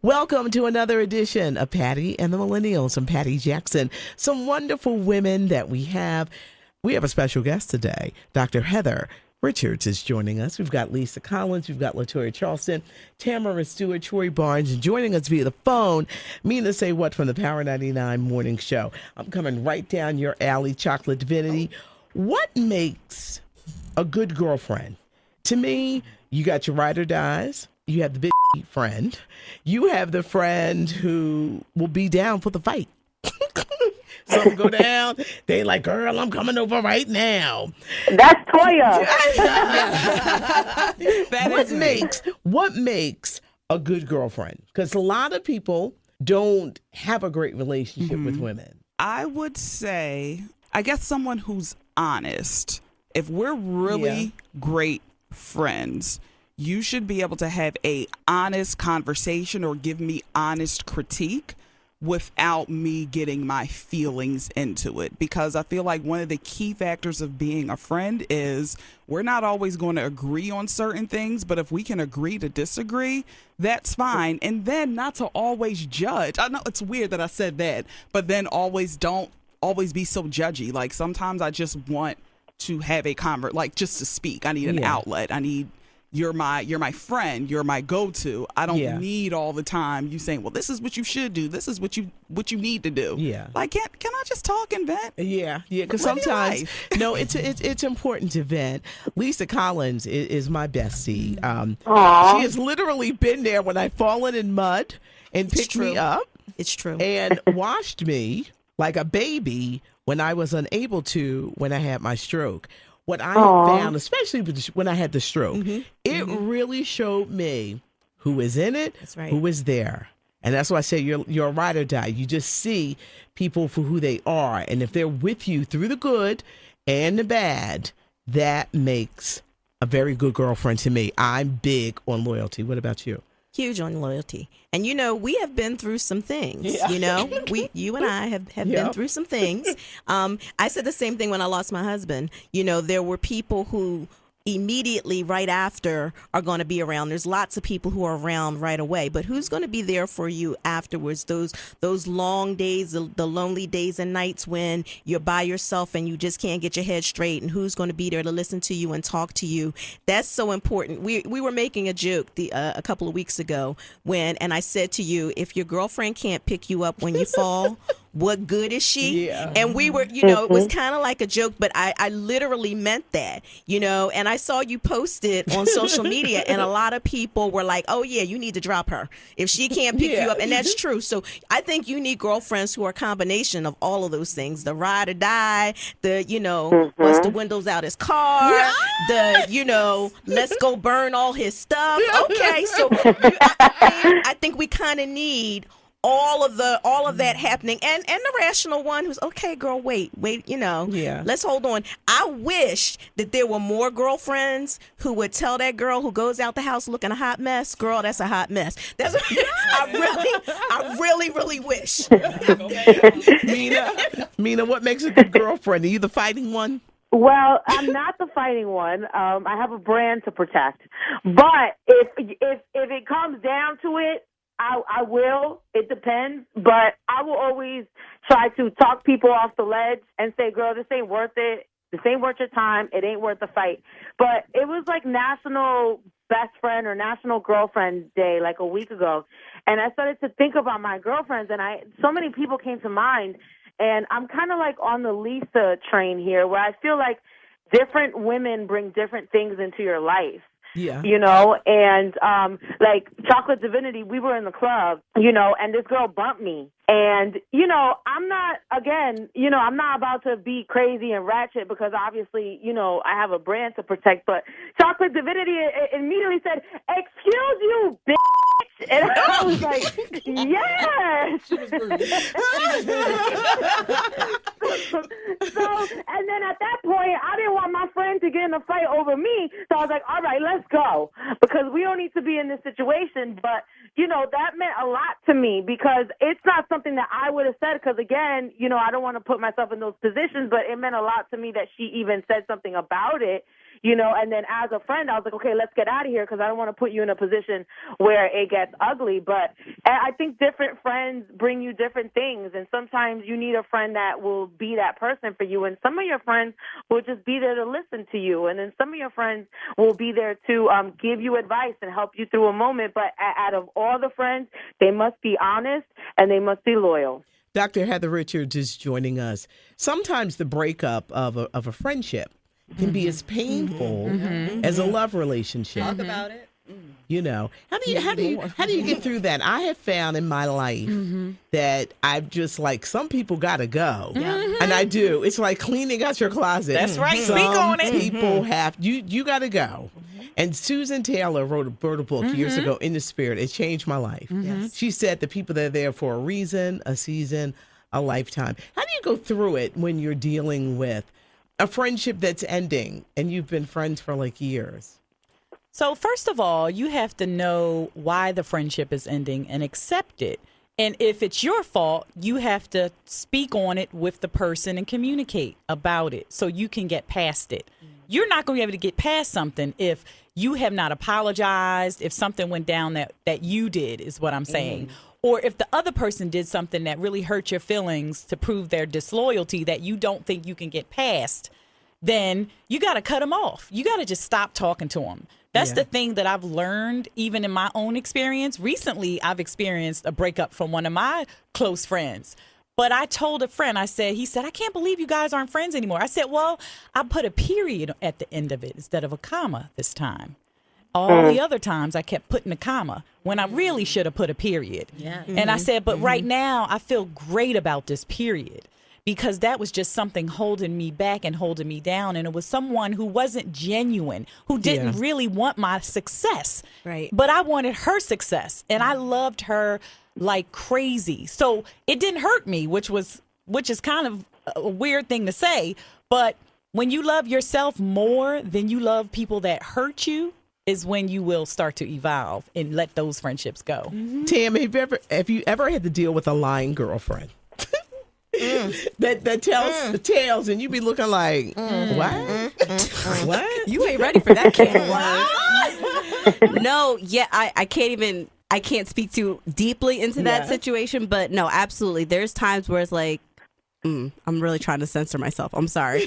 Welcome to another edition of Patty and the Millennials. I'm Patty Jackson. Some wonderful women that we have. We have a special guest today. Dr. Heather Richards is joining us. We've got Lisa Collins. We've got Latoya Charleston, Tamara Stewart, Troy Barnes, and joining us via the phone, Mina Say What from the Power 99 Morning Show. I'm coming right down your alley, Chocolate Divinity. What makes a good girlfriend? To me, you got your ride or dies. You have the big friend. You have the friend who will be down for the fight. Something go down, they like, girl, I'm coming over right now. That's Toya. What makes a good girlfriend? Because a lot of people don't have a great relationship with women. I would say, I guess someone who's honest. If we're really great friends, you should be able to have a honest conversation or give me honest critique without me getting my feelings into it. Because I feel like one of the key factors of being a friend is we're not always going to agree on certain things, but if we can agree to disagree, that's fine. And then not to always judge. I know it's weird that I said that, but then don't always be so judgy. Like sometimes I just want to have a just to speak. I need an outlet. I need You're my friend. You're my go-to. I don't need all the time you saying, well, this is what you should do. This is what you need to do. Yeah. Like, can I just talk and vent? Yeah. Because sometimes, no, it's important to vent. Lisa Collins is my bestie. She has literally been there when I've fallen in mud and picked me up. It's true. And washed me like a baby when I was unable to when I had my stroke. What I found, especially when I had the stroke, it really showed me who is in it, who is there. And that's why I say you're a ride or die. You just see people for who they are. And if they're with you through the good and the bad, that makes a very good girlfriend to me. I'm big on loyalty. What about you? Huge on loyalty. And, we have been through some things, you and I have been through some things. I said the same thing when I lost my husband. There were people who immediately right after are going to be around. There's lots of people who are around right away, but who's going to be there for you afterwards? Those long days, the lonely days and nights when you're by yourself and you just can't get your head straight, and who's going to be there to listen to you and talk to you? That's so important. We were making a joke a couple of weeks ago and I said to you, if your girlfriend can't pick you up when you fall, what good is she? Yeah. And we were, it was kind of like a joke, but I literally meant that, and I saw you post it on social media, and a lot of people were like, oh yeah, you need to drop her if she can't pick you up. And that's true. So I think you need girlfriends who are a combination of all of those things: the ride or die, the, bust the windows out his car, the, let's go burn all his stuff. Okay. So I think we kind of need all of that happening, and the rational one who's okay, girl, wait, let's hold on. I wish that there were more girlfriends who would tell that girl who goes out the house looking a hot mess, girl, that's a hot mess. That's I really wish. Mina, what makes a good girlfriend? Are you the fighting one? Well, I'm not the fighting one. I have a brand to protect. But if it comes down to it, I will. It depends. But I will always try to talk people off the ledge and say, girl, this ain't worth it. This ain't worth your time. It ain't worth the fight. But it was like National Best Friend or National Girlfriend Day like a week ago. And I started to think about my girlfriends, and so many people came to mind. And I'm kind of like on the Lisa train here, where I feel like different women bring different things into your life. Yeah. And like Chocolate Divinity, we were in the club, and this girl bumped me. And, I'm not about to be crazy and ratchet because obviously, I have a brand to protect. But Chocolate Divinity immediately said, excuse you, bitch. And I was like, yes. She was rude. So, and then at that point, I didn't want my friend to get in a fight over me. So I was like, all right, let's go. Because we don't need to be in this situation. But, that meant a lot to me because it's not something that I would have said. Because, again, I don't want to put myself in those positions. But it meant a lot to me that she even said something about it. And then as a friend, I was like, okay, let's get out of here because I don't want to put you in a position where it gets ugly. But I think different friends bring you different things, and sometimes you need a friend that will be that person for you, and some of your friends will just be there to listen to you, and then some of your friends will be there to give you advice and help you through a moment. But out of all the friends, they must be honest and they must be loyal. Dr. Heather Richards is joining us. Sometimes the breakup of a friendship can be as painful as a love relationship. Talk about it. How do you get through that? I have found in my life that I've just like, some people gotta go, and I do. It's like cleaning out your closet. That's right. Some Speak on it. People have you gotta go. And Susan Taylor wrote a book years ago, In the Spirit. It changed my life. She said the people that are there for a reason, a season, a lifetime. How do you go through it when you're dealing with a friendship that's ending and you've been friends for like years? So first of all, you have to know why the friendship is ending and accept it. And if it's your fault, you have to speak on it with the person and communicate about it so you can get past it. You're not going to be able to get past something if you have not apologized, if something went down that you did, is what I'm saying. Or if the other person did something that really hurt your feelings to prove their disloyalty that you don't think you can get past, then you got to cut them off. You got to just stop talking to them. That's the thing that I've learned, even in my own experience. Recently, I've experienced a breakup from one of my close friends. But I told a friend, he said, I can't believe you guys aren't friends anymore. I said, well, I put a period at the end of it instead of a comma this time. All the other times I kept putting a comma when I really should have put a period. And I said, but right now I feel great about this period, because that was just something holding me back and holding me down. And it was someone who wasn't genuine, who didn't really want my success. Right. But I wanted her success, and I loved her like crazy. So it didn't hurt me, which is kind of a weird thing to say. But when you love yourself more than you love people that hurt you, is when you will start to evolve and let those friendships go. Tam, have you ever had to deal with a lying girlfriend? that tells the tales, and you be looking like, what? What? You ain't ready for that can of worms. No, I can't speak too deeply into that situation, but no, absolutely. There's times where it's like, I'm really trying to censor myself. I'm sorry.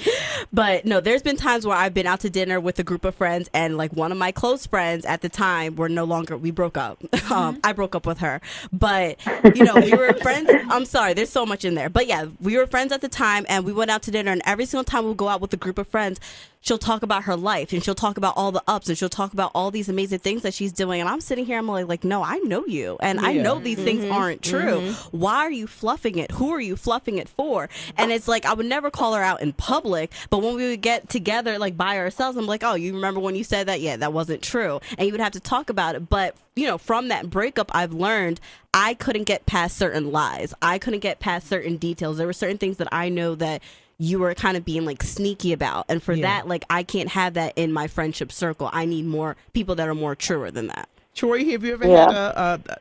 But no, there's been times where I've been out to dinner with a group of friends, and like one of my close friends at the time we broke up. I broke up with her. But, we were friends. I'm sorry. There's so much in there. But yeah, we were friends at the time, and we went out to dinner, and every single time we go out with a group of friends, she'll talk about her life, and she'll talk about all the ups, and she'll talk about all these amazing things that she's doing. And I'm sitting here, I'm like, no, I know you. And I know these things aren't true. Why are you fluffing it? Who are you fluffing it for? And it's like, I would never call her out in public, but when we would get together, like by ourselves, I'm like, oh, you remember when you said that? Yeah, that wasn't true. And you would have to talk about it. But, from that breakup, I've learned I couldn't get past certain lies. I couldn't get past certain details. There were certain things that I know that you were kind of being like sneaky about. And for that, like, I can't have that in my friendship circle. I need more people that are more truer than that. Troy, have you ever had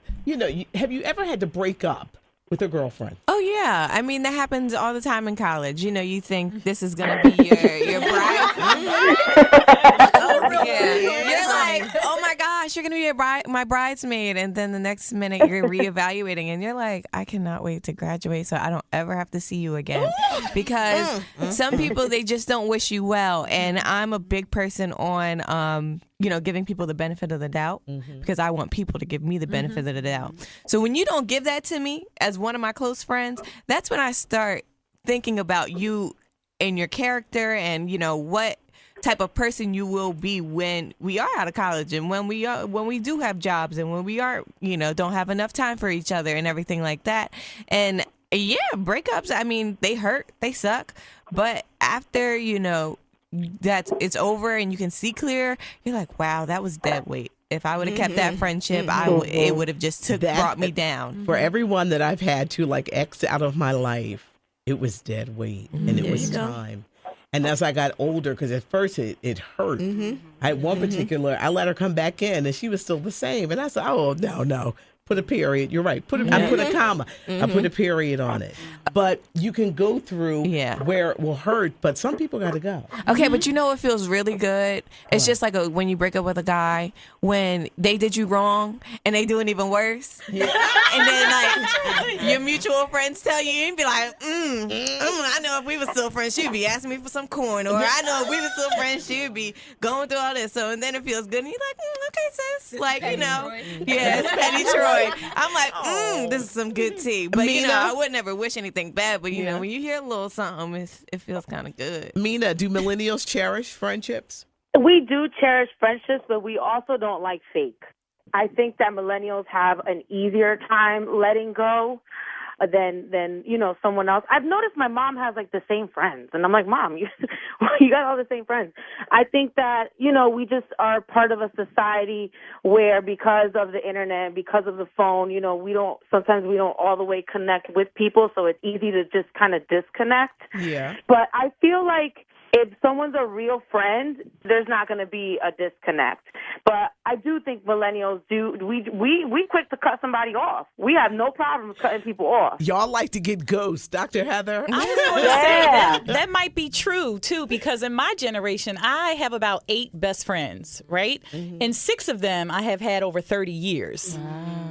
have you ever had to break up with a girlfriend? Oh yeah, I mean that happens all the time in college. You think this is gonna be your bride. You're like, oh my gosh, you're gonna be my bridesmaid, and then the next minute you're reevaluating, and you're like, I cannot wait to graduate so I don't ever have to see you again, because some people, they just don't wish you well, and I'm a big person on giving people the benefit of the doubt, because I want people to give me the benefit of the doubt. So when you don't give that to me as one of my close friends, that's when I start thinking about you and your character, and what type of person you will be when we are out of college, and when we do have jobs, and when we are don't have enough time for each other and everything like that. And breakups, I mean, they hurt, they suck, but after that it's over and you can see clear, you're like, wow, that was dead weight. If I would have kept that friendship, it would have just brought me down. For everyone that I've had to like X out of my life, it was dead weight, and it was time. And as I got older, because at first it hurt. I had one particular, I let her come back in, and she was still the same. And I said, oh, no, Put a period. You're right. I put a comma. I put a period on it. But you can go through where it will hurt, but some people got to go. Okay, but you know what feels really good? It's just like when you break up with a guy, when they did you wrong and they do it even worse. Yeah. And then like your mutual friends tell you, and be like, I know if we were still friends, she'd be asking me for some corn. Or I know if we were still friends, she'd be going through all this. So, and then it feels good. And you're like, okay, sis. Like, you know. Yes, Petty Troy. I'm like, this is some good tea. But, you know, I would never wish anything bad. But, you know, when you hear a little something, it feels kind of good. Mina, do millennials cherish friendships? We do cherish friendships, but we also don't like fake. I think that millennials have an easier time letting go than you know, someone else. I've noticed my mom has like the same friends, and I'm like, Mom, you got all the same friends. I think that, you know, we just are part of a society where because of the internet, because of the phone, you know, sometimes we don't all the way connect with people, so it's easy to just kind of disconnect. Yeah. But I feel like if someone's a real friend, there's not going to be a disconnect. But I do think millennials we quick to cut somebody off. We have no problem cutting people off. Y'all like to get ghosts, Dr. Heather. I was going to say that might be true too, because in my generation, I have about 8 best friends, right? And 6 of them I have had over 30 years.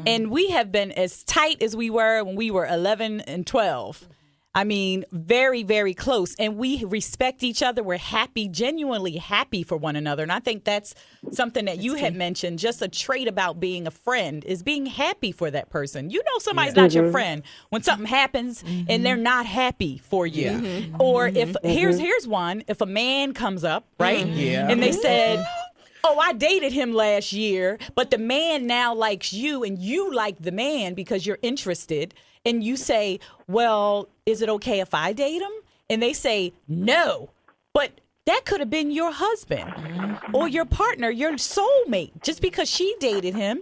And we have been as tight as we were when we were 11 and 12. I mean, very, very close. And we respect each other. We're happy, genuinely happy for one another. And I think that's something that you had mentioned, just a trait about being a friend is being happy for that person. You know somebody's not your friend when something happens and they're not happy for you. Or if, here's one, if a man comes up, right? And they said, oh, I dated him last year, but the man now likes you and you like the man because you're interested. And you say, well, is it okay if I date him? And they say, no. But that could have been your husband or your partner, your soulmate. Just because she dated him,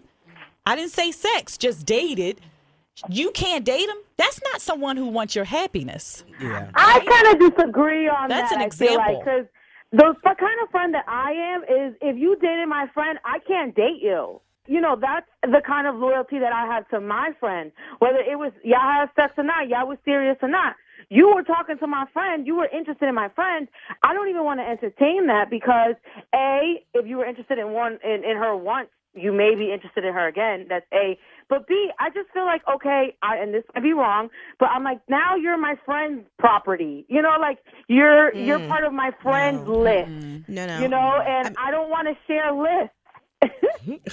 I didn't say sex, just dated. You can't date him. That's not someone who wants your happiness. Yeah. I kind of disagree on that. That's an example. Because the kind of friend that I am is if you dated my friend, I can't date you. You know, that's the kind of loyalty that I have to my friend. Whether it was y'all had sex or not, y'all was serious or not. You were talking to my friend. You were interested in my friend. I don't even want to entertain that because, A, if you were interested in her once, you may be interested in her again. That's A. But B, I just feel like, okay, and this might be wrong, but I'm like, now you're my friend's property. You know, like you're part of my friend's list. No. You know, and I don't want to share lists.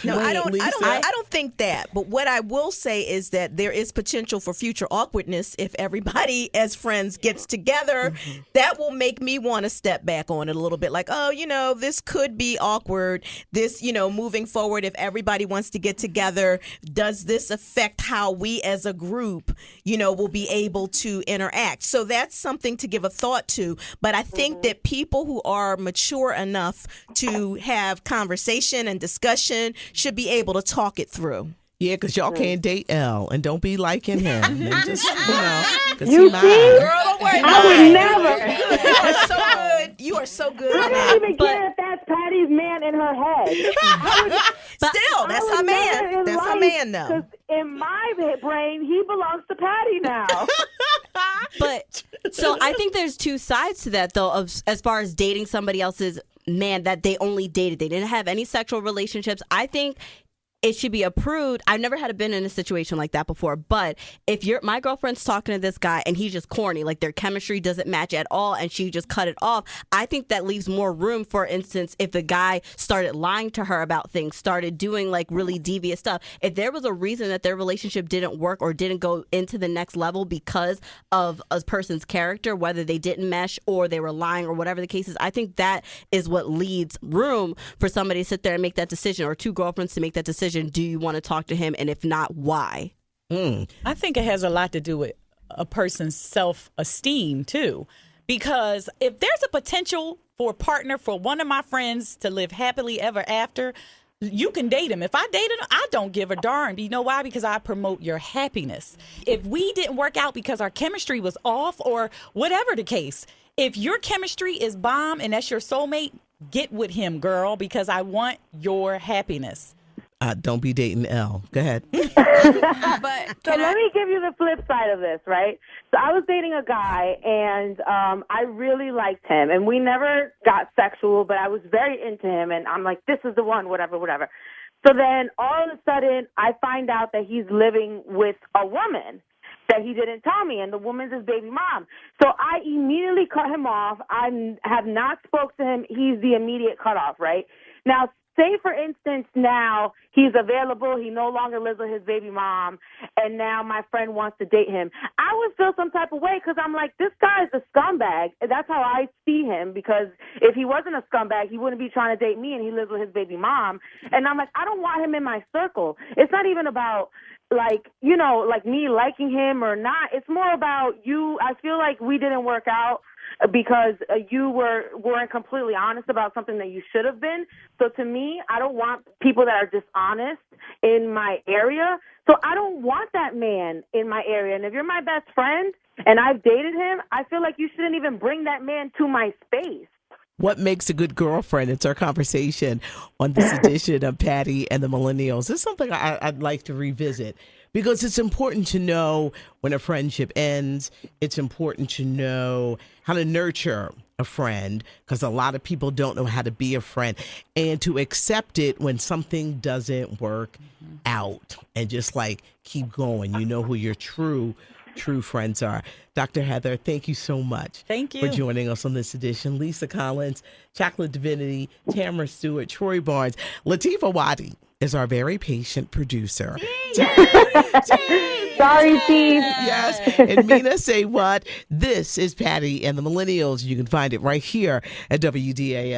No, I don't think that. But what I will say is that there is potential for future awkwardness if everybody as friends gets together. That will make me want to step back on it a little bit. Like, oh, you know, this could be awkward. This, you know, moving forward, if everybody wants to get together, does this affect how we as a group, you know, will be able to interact? So that's something to give a thought to. But I think that people who are mature enough to have conversation and discussion should be able to talk it through. Yeah, because y'all can't date L and don't be liking him. And just, you see? Girl, don't worry. I would never. You are so good. You are so good. I don't even care if that's Patty's man in her head. Still, that's her man. That's her man, though. Because in my brain, he belongs to Patty now. But so I think there's 2 sides to that, though, as far as dating somebody else's man that they only dated. They didn't have any sexual relationships. I think it should be approved. I've never been in a situation like that before, but if my girlfriend's talking to this guy and he's just corny, like their chemistry doesn't match at all and she just cut it off, I think that leaves more room. For instance, if the guy started lying to her about things, started doing like really devious stuff, if there was a reason that their relationship didn't work or didn't go into the next level because of a person's character, whether they didn't mesh or they were lying or whatever the case is, I think that is what leads room for somebody to sit there and make that decision, or 2 girlfriends to make that decision. Do you want to talk to him? And if not, why? I think it has a lot to do with a person's self-esteem, too. Because if there's a potential for a partner for one of my friends to live happily ever after, you can date him. If I dated him, I don't give a darn. You know why? Because I promote your happiness. If we didn't work out because our chemistry was off or whatever the case, if your chemistry is bomb and that's your soulmate, get with him, girl, because I want your happiness. Don't be dating L. Go ahead. But So let me give you the flip side of this, right? So I was dating a guy, and I really liked him, and we never got sexual, but I was very into him, and I'm like, this is the one, whatever, whatever. So then all of a sudden, I find out that he's living with a woman that he didn't tell me, and the woman's his baby mom. So I immediately cut him off. I have not spoke to him. He's the immediate cutoff, right? Now, say, for instance, now he's available. He no longer lives with his baby mom, and now my friend wants to date him. I would feel some type of way because I'm like, this guy is a scumbag. That's how I see him, because if he wasn't a scumbag, he wouldn't be trying to date me, and he lives with his baby mom. And I'm like, I don't want him in my circle. It's not even about, like, you know, like me liking him or not. It's more about you. I feel like we didn't work out because you weren't completely honest about something that you should have been. So to me, I don't want people that are dishonest in my area. So I don't want that man in my area. And if you're my best friend and I've dated him, I feel like you shouldn't even bring that man to my space. What makes a good girlfriend? It's our conversation on this edition of Patty and the Millennials. It's something I'd like to revisit because it's important to know when a friendship ends. It's important to know how to nurture a friend because a lot of people don't know how to be a friend and to accept it when something doesn't work out and just like keep going. You know who your true friends are. Dr. Heather, thank you so much. Thank you for joining us on this edition. Lisa Collins, Chocolate Divinity, Tamara Stewart, Troy Barnes, Latifah Wadi is our very patient producer. Sorry, Steve. Yes. And Mina Say What? This is Patty and the Millennials. You can find it right here at WDASFM.com.